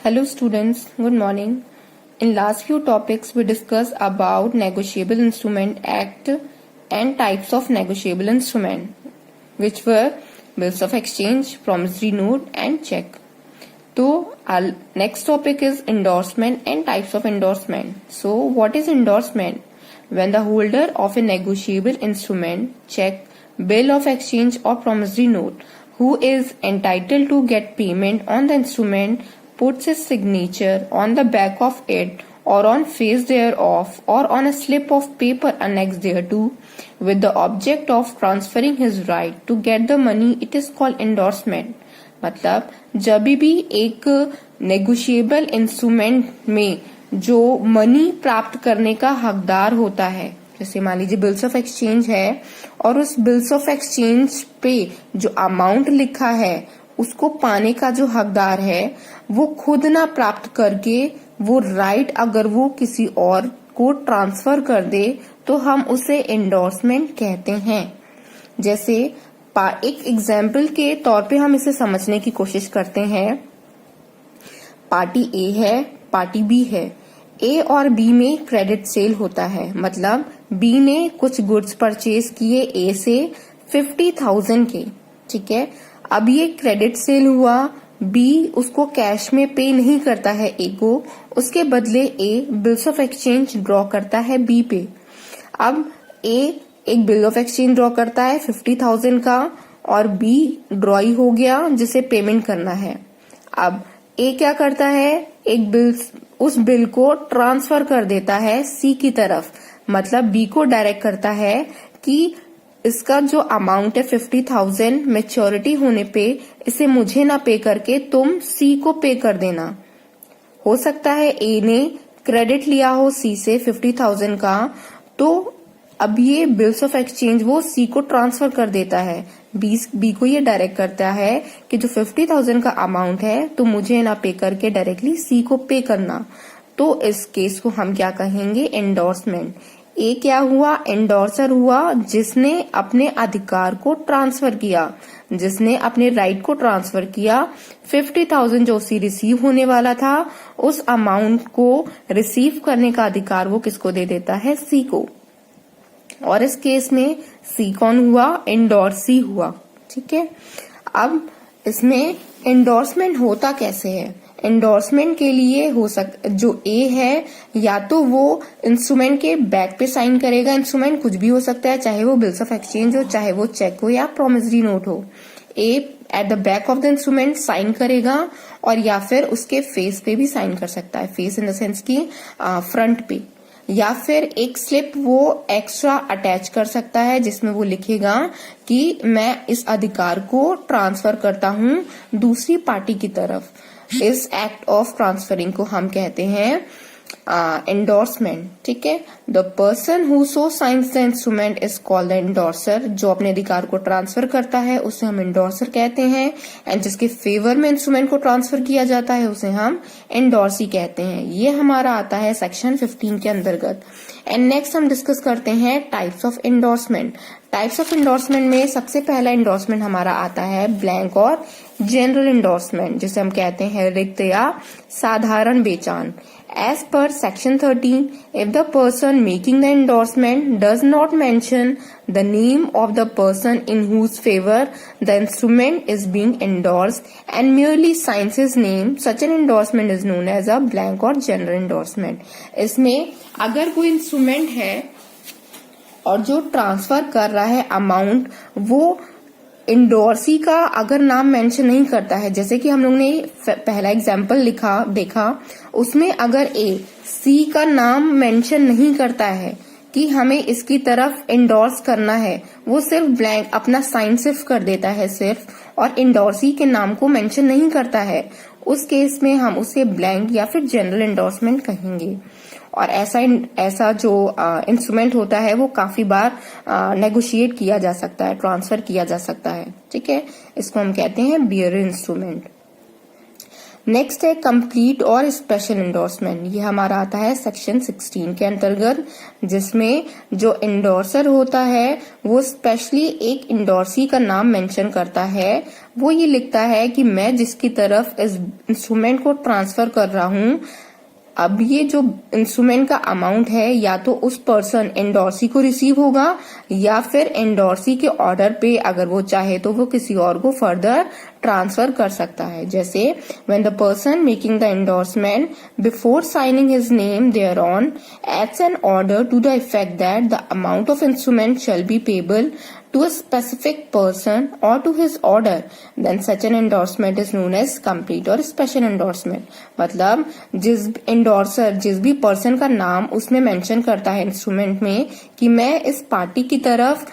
Hello students, good morning. In last few topics we discussed about Negotiable Instrument Act and types of negotiable instrument, which were bills of exchange, promissory note and check. So our next topic is endorsement and types of endorsement. So what is endorsement? When the holder of a negotiable instrument, check, bill of exchange or promissory note, who is entitled to get payment on the instrument, puts his signature on the back of it or on face thereof or on a slip of paper annexed thereto with the object of transferring his right to get the money, it is called endorsement. मतलब जब भी एक negotiable instrument में जो money प्राप्त करने का हकदार होता है, जैसे मान लीजिए बिल्स ऑफ एक्सचेंज है और उस बिल्स ऑफ एक्सचेंज पे जो अमाउंट लिखा है उसको पाने का जो हकदार है वो खुद ना प्राप्त करके वो राइट अगर वो किसी और को ट्रांसफर कर दे तो हम उसे एंडोर्समेंट कहते हैं। जैसे एक एग्जाम्पल के तौर पे हम इसे समझने की कोशिश करते हैं। पार्टी ए है, पार्टी बी है। ए और बी में क्रेडिट सेल होता है, मतलब बी ने कुछ गुड्स परचेज किए ए से 50,000 के, ठीक है। अब ये क्रेडिट सेल हुआ, बी उसको कैश में पे नहीं करता है ए को, उसके बदले ए बिल्स ऑफ एक्सचेंज ड्रॉ करता है बी पे। अब ए एक बिल ऑफ एक्सचेंज ड्रॉ करता है 50,000 का और बी ड्रॉई हो गया जिसे पेमेंट करना है। अब ए क्या करता है, एक बिल उस बिल को ट्रांसफर कर देता है सी की तरफ, मतलब बी को डायरेक्ट करता है कि इसका जो अमाउंट है 50,000 मैच्योरिटी होने पे इसे मुझे ना पे करके तुम सी को पे कर देना। हो सकता है ए ने क्रेडिट लिया हो सी से 50,000 का, तो अब ये बिल्स ऑफ एक्सचेंज वो सी को ट्रांसफर कर देता है, बी को ये डायरेक्ट करता है कि जो 50,000 का अमाउंट है तो मुझे ना पे करके डायरेक्टली सी को पे करना। तो इस केस को हम क्या कहेंगे, एंडोर्समेंट। ए क्या हुआ, एंडोर्सर हुआ जिसने अपने अधिकार को ट्रांसफर किया, जिसने अपने राइट को ट्रांसफर किया। 50,000 जो उसे रिसीव होने वाला था उस अमाउंट को रिसीव करने का अधिकार वो किसको दे देता है, सी को। और इस केस में सी कौन हुआ, एंडोर्सी हुआ, ठीक है। अब इसमें एंडोर्समेंट होता कैसे है, एंडोर्समेंट के लिए जो ए है या तो वो इंस्ट्रूमेंट के बैक पे साइन करेगा, इंस्ट्रूमेंट कुछ भी हो सकता है, चाहे वो बिल्स ऑफ एक्सचेंज हो, चाहे वो चेक हो या प्रोमिसरी नोट हो। A at the back of the instrument sign करेगा और या फिर उसके फेस पे भी साइन कर सकता है, फेस इन द सेंस की फ्रंट पे, या फिर एक स्लिप वो एक्स्ट्रा अटैच कर सकता है जिसमें वो लिखेगा कि मैं इस अधिकार को ट्रांसफर करता हूं दूसरी पार्टी की तरफ। इस एक्ट ऑफ ट्रांसफरिंग को हम कहते हैं एंडोर्समेंट, ठीक है। The person who so science the instrument is called the endorser. जो अपने अधिकार को ट्रांसफर करता है उसे हम एंडोर्सर कहते हैं, एंड जिसके फेवर में इंस्ट्रूमेंट को ट्रांसफर किया जाता है उसे हम एंडोर्सी कहते हैं। ये हमारा आता है सेक्शन 15 के अंतर्गत। एंड नेक्स्ट हम डिस्कस करते हैं types of endorsement. Types of endorsement में सबसे पहला एंडोर्समेंट हमारा आता है ब्लैंक और जनरल एंडोर्समेंट, जिसे हम कहते हैं रिक्त या साधारण बेचान। As per section 13, if the person making the endorsement does not mention the name of the person in whose favor the instrument is being endorsed and merely signs his name, such an endorsement is known as a blank or general endorsement. इसमें अगर कोई instrument है और जो transfer कर रहा है amount वो इंडोर्सी का अगर नाम मेंशन नहीं करता है, जैसे कि हम लोग ने पहला एग्जाम्पल देखा, उसमें अगर ए सी का नाम मेंशन नहीं करता है कि हमें इसकी तरफ इंडोर्स करना है, वो सिर्फ ब्लैंक अपना साइन सिर्फ कर देता है सिर्फ, और इंडोर्सी के नाम को मेंशन नहीं करता है, उस केस में हम उसे ब्लैंक या फिर जनरल एंडोर्समेंट कहेंगे। और ऐसा जो इंस्ट्रूमेंट होता है वो काफी बार नेगोशिएट किया जा सकता है, ट्रांसफर किया जा सकता है, ठीक है। इसको हम कहते हैं बियरर इंस्ट्रूमेंट। नेक्स्ट है कंप्लीट और स्पेशल एंडोर्समेंट। ये हमारा आता है सेक्शन 16 के अंतर्गत, जिसमें जो एंडोर्सर होता है वो स्पेशली एक एंडोर्सी का नाम मेंशन करता है। वो ये लिखता है कि मैं जिसकी तरफ इस इंस्ट्रूमेंट को ट्रांसफर कर रहा हूं, अब ये जो इंस्ट्रूमेंट का अमाउंट है या तो उस पर्सन एंडोर्सी को रिसीव होगा या फिर एंडोर्सी के ऑर्डर पे अगर वो चाहे तो वो किसी और को फर्दर ट्रांसफर कर सकता है। जैसे when the person making the endorsement before signing his name thereon adds an order to the effect that the amount of instrument shall be payable to a specific person or to his order, then such an endorsement is known as complete or special endorsement। मतलब जिस endorser जिस भी person का नाम उसमें mention करता है instrument में कि मैं इस पार्टी की तरफ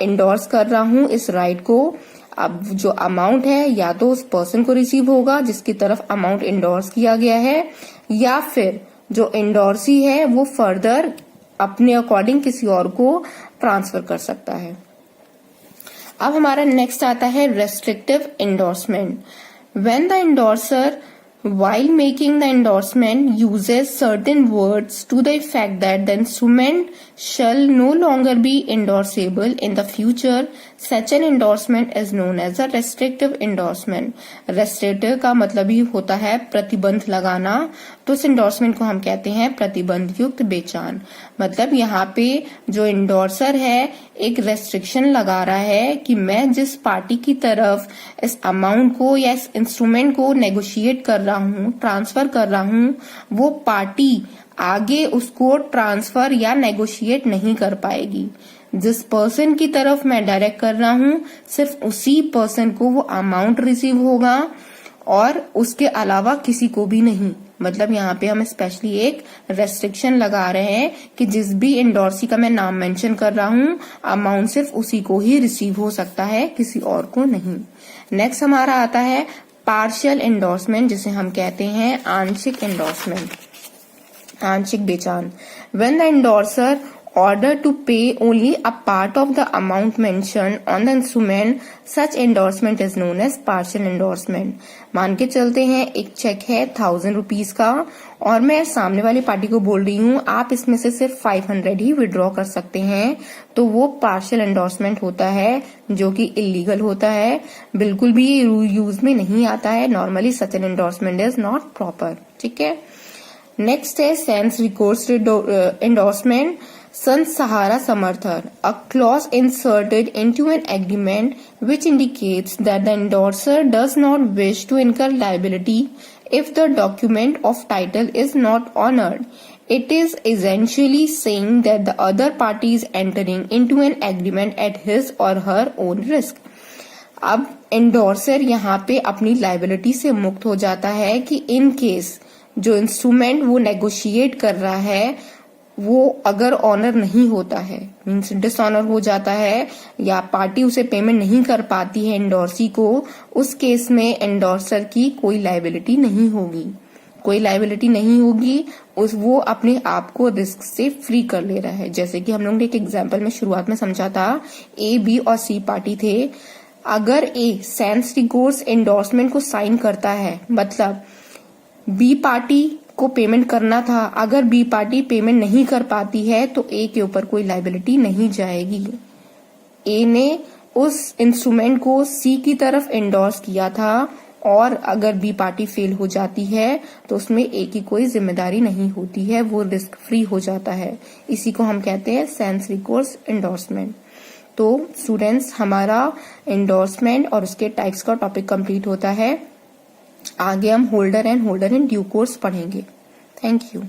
एंडोर्स कर रहा हूँ इस राइट को, अब जो अमाउंट है या तो उस पर्सन को रिसीव होगा जिसकी तरफ अमाउंट एंडोर्स किया गया है, या फिर जो एंडोर्सी है वो फर्दर अपने अकॉर्डिंग किसी और को ट्रांसफर कर सकता है। अब हमारा नेक्स्ट आता है restrictive endorsement. When the endorser while making the endorsement uses certain words to the effect that the instrument shall no longer be endorsable in the future, such an endorsement is known as a restrictive endorsement। restrictive का मतलब ही होता है प्रतिबंध लगाना, तो इस endorsement को हम कहते हैं प्रतिबंध युक्त बेचान। मतलब यहाँ पे जो एंडोर्सर है एक रेस्ट्रिक्शन लगा रहा है कि मैं जिस पार्टी की तरफ इस अमाउंट को या इस इंस्ट्रूमेंट को नेगोशिएट कर रहा हूँ, ट्रांसफर कर रहा हूँ, वो पार्टी आगे उसको ट्रांसफर या नेगोशिएट नहीं कर पाएगी। जिस पर्सन की तरफ मैं डायरेक्ट कर रहा हूँ सिर्फ उसी पर्सन को वो अमाउंट रिसीव होगा और उसके अलावा किसी को भी नहीं। मतलब यहाँ पे हम स्पेशली एक रेस्ट्रिक्शन लगा रहे हैं कि जिस भी एंडोर्सी का मैं नाम मेंशन कर रहा हूँ अमाउंट सिर्फ उसी को ही रिसीव हो सकता है, किसी और को नहीं। नेक्स्ट हमारा आता है पार्शियल एंडोर्समेंट, जिसे हम कहते हैं आंशिक एंडोर्समेंट, आंशिक बेचान। When the endorser order to pay only a part of the amount mentioned on the instrument, such endorsement is known as partial endorsement। मान के चलते हैं एक चेक है 1000 रुपीज का और मैं सामने वाली पार्टी को बोल रही हूँ आप इसमें से सिर्फ 500 ही विड्रॉ कर सकते हैं, तो वो पार्शियल एंडोर्समेंट होता है जो कि इलीगल होता है, बिल्कुल भी यूज में नहीं आता है। Normally such an endorsement is not proper. ठीक है, नेक्स्ट है sense recourse endorsement. Sans Sahara Samarthar, a clause inserted into an agreement which indicates that the endorser does not wish to incur liability if the document of title is not honored. It is essentially saying that the other party is entering into an agreement at his or her own risk। अब endorser यहाँ पे अपनी liability से मुक्त हो जाता है कि इन केस जो इंस्ट्रूमेंट वो नेगोशिएट कर रहा है वो अगर ऑनर नहीं होता है, मीन्स डिसऑनर हो जाता है या पार्टी उसे पेमेंट नहीं कर पाती है एंडोर्सी को, उस केस में एंडोर्सर की कोई लाइबिलिटी नहीं होगी, कोई लाइबिलिटी नहीं होगी, उस वो अपने आप को रिस्क से फ्री कर ले रहा है। जैसे कि हम लोगों ने एक एग्जाम्पल में शुरुआत में समझा था, ए, बी और सी पार्टी थे। अगर ए सेंस रिकोर्स एंडोर्समेंट को साइन करता है, मतलब बी पार्टी को पेमेंट करना था, अगर बी पार्टी पेमेंट नहीं कर पाती है तो ए के ऊपर कोई लाइबिलिटी नहीं जाएगी। ए ने उस इंस्ट्रूमेंट को सी की तरफ एंडोर्स किया था और अगर बी पार्टी फेल हो जाती है तो उसमें ए की कोई जिम्मेदारी नहीं होती है, वो रिस्क फ्री हो जाता है। इसी को हम कहते हैं सेंस रिकोर्स एंडोर्समेंट। तो स्टूडेंट्स, हमारा एंडोर्समेंट और उसके टाइप्स का टॉपिक कंप्लीट होता है। आगे हम holder and holder in due course पढ़ेंगे। Thank you.